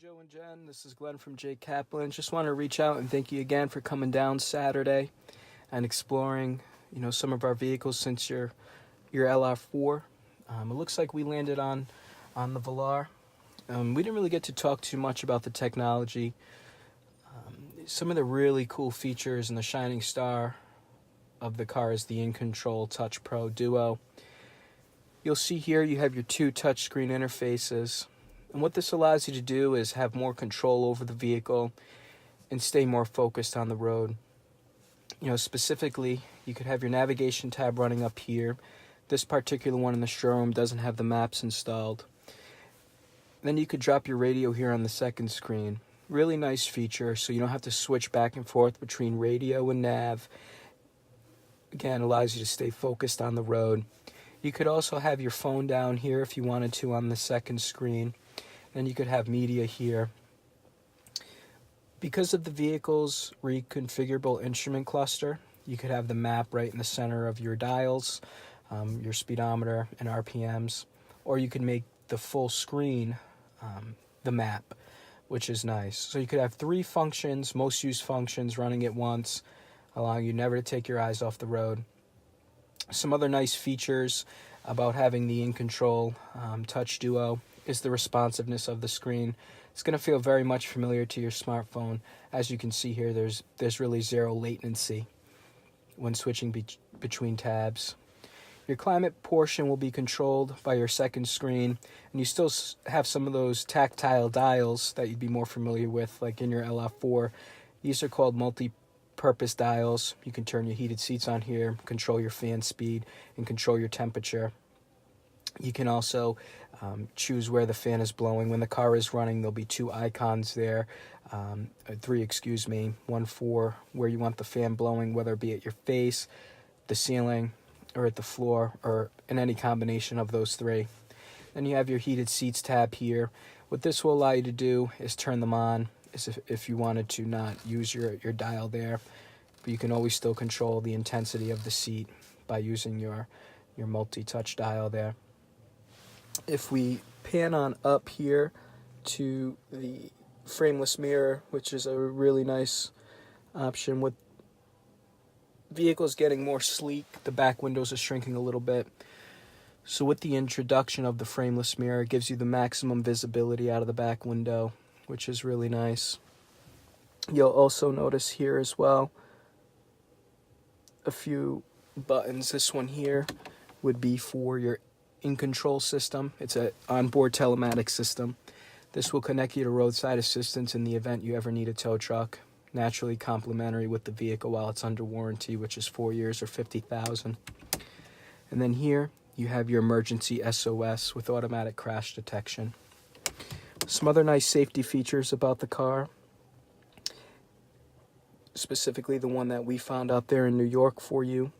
Joe and Jen, this is Glen from Kaplan. Just want to reach out and thank you again for coming down Saturday and exploring, some of our vehicles since your LR4. It looks like we landed on the Velar. We didn't really get to talk too much about the technology. Some of the really cool features and the shining star of the car is the In-Control Touch Pro Duo. You'll see here you have your two touchscreen interfaces. And what this allows you to do is have more control over the vehicle and stay more focused on the road. Specifically, you could have your navigation tab running up here. This particular one in the showroom doesn't have the maps installed. Then you could drop your radio here on the second screen. Really nice feature, so you don't have to switch back and forth between radio and nav. Again, allows you to stay focused on the road. You could also have your phone down here if you wanted to on the second screen. Then you could have media here. Because of the vehicle's reconfigurable instrument cluster, you could have the map right in the center of your dials, your speedometer and RPMs, or you could make the full screen the map, which is nice. So you could have three functions, most used functions, running at once, allowing you never to take your eyes off the road. Some other nice features about having the In-Control Touch Duo is the responsiveness of the screen. It's going to feel very much familiar to your smartphone. As you can see here, there's really zero latency when switching between tabs. Your climate portion will be controlled by your second screen, and you still have some of those tactile dials that you'd be more familiar with, like in your LR4. These are called multi-purpose dials. You can turn your heated seats on here, control your fan speed, and control your temperature. You can also choose where the fan is blowing. When the car is running, there'll be two icons there, three, one for where you want the fan blowing, whether it be at your face, the ceiling, or at the floor, or in any combination of those three. Then you have your heated seats tab here. What this will allow you to do is turn them on as if you wanted to not use your dial there. But you can always still control the intensity of the seat by using your multi-touch dial there. If we pan on up here to the frameless mirror, which is a really nice option, with vehicles getting more sleek, the back windows are shrinking a little bit. So with the introduction of the frameless mirror, it gives you the maximum visibility out of the back window, which is really nice. You'll also notice here as well a few buttons. This one here would be for your In-Control system. It's an onboard telematics system. This will connect you to roadside assistance in the event you ever need a tow truck. Naturally complimentary with the vehicle while it's under warranty, which is 4 years or 50,000. And then here you have your emergency SOS with automatic crash detection. Some other nice safety features about the car, specifically the one that we found out there in New York for you,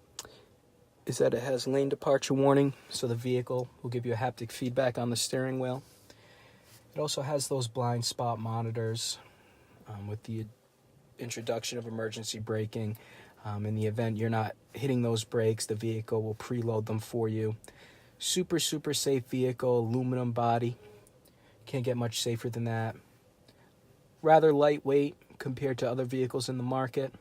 is that it has lane departure warning, so the vehicle will give you a haptic feedback on the steering wheel. It also has those blind spot monitors with the introduction of emergency braking. In the event you're not hitting those brakes, the vehicle will preload them for you. Super safe vehicle, aluminum body. Can't get much safer than that. Rather lightweight compared to other vehicles in the market,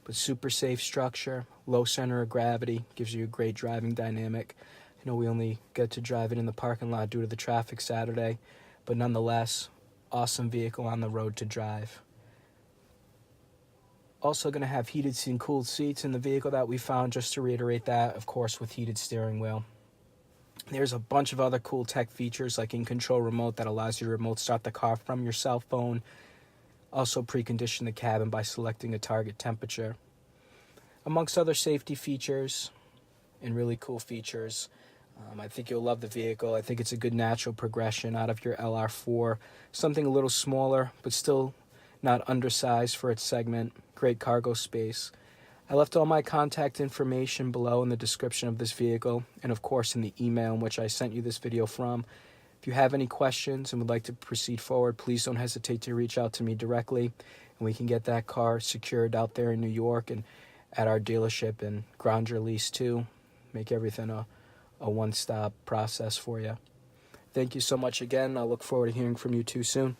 but super safe structure, low center of gravity, gives you a great driving dynamic. I know we only get to drive it in the parking lot due to the traffic Saturday, but nonetheless, awesome vehicle on the road to drive. Also going to have heated and cooled seats in the vehicle that we found, just to reiterate that, of course, with heated steering wheel. There's a bunch of other cool tech features like In-Control remote that allows you to remote start the car from your cell phone. Also precondition the cabin by selecting a target temperature. Amongst other safety features and really cool features, I think you'll love the vehicle. I think it's a good natural progression out of your LR4. Something a little smaller, but still not undersized for its segment. Great cargo space. I left all my contact information below in the description of this vehicle, and of course in the email in which I sent you this video from. If you have any questions and would like to proceed forward, please don't hesitate to reach out to me directly, and we can get that car secured out there in New York and at our dealership and ground your lease too. Make everything a one-stop process for you. Thank you so much again. I look forward to hearing from you too soon.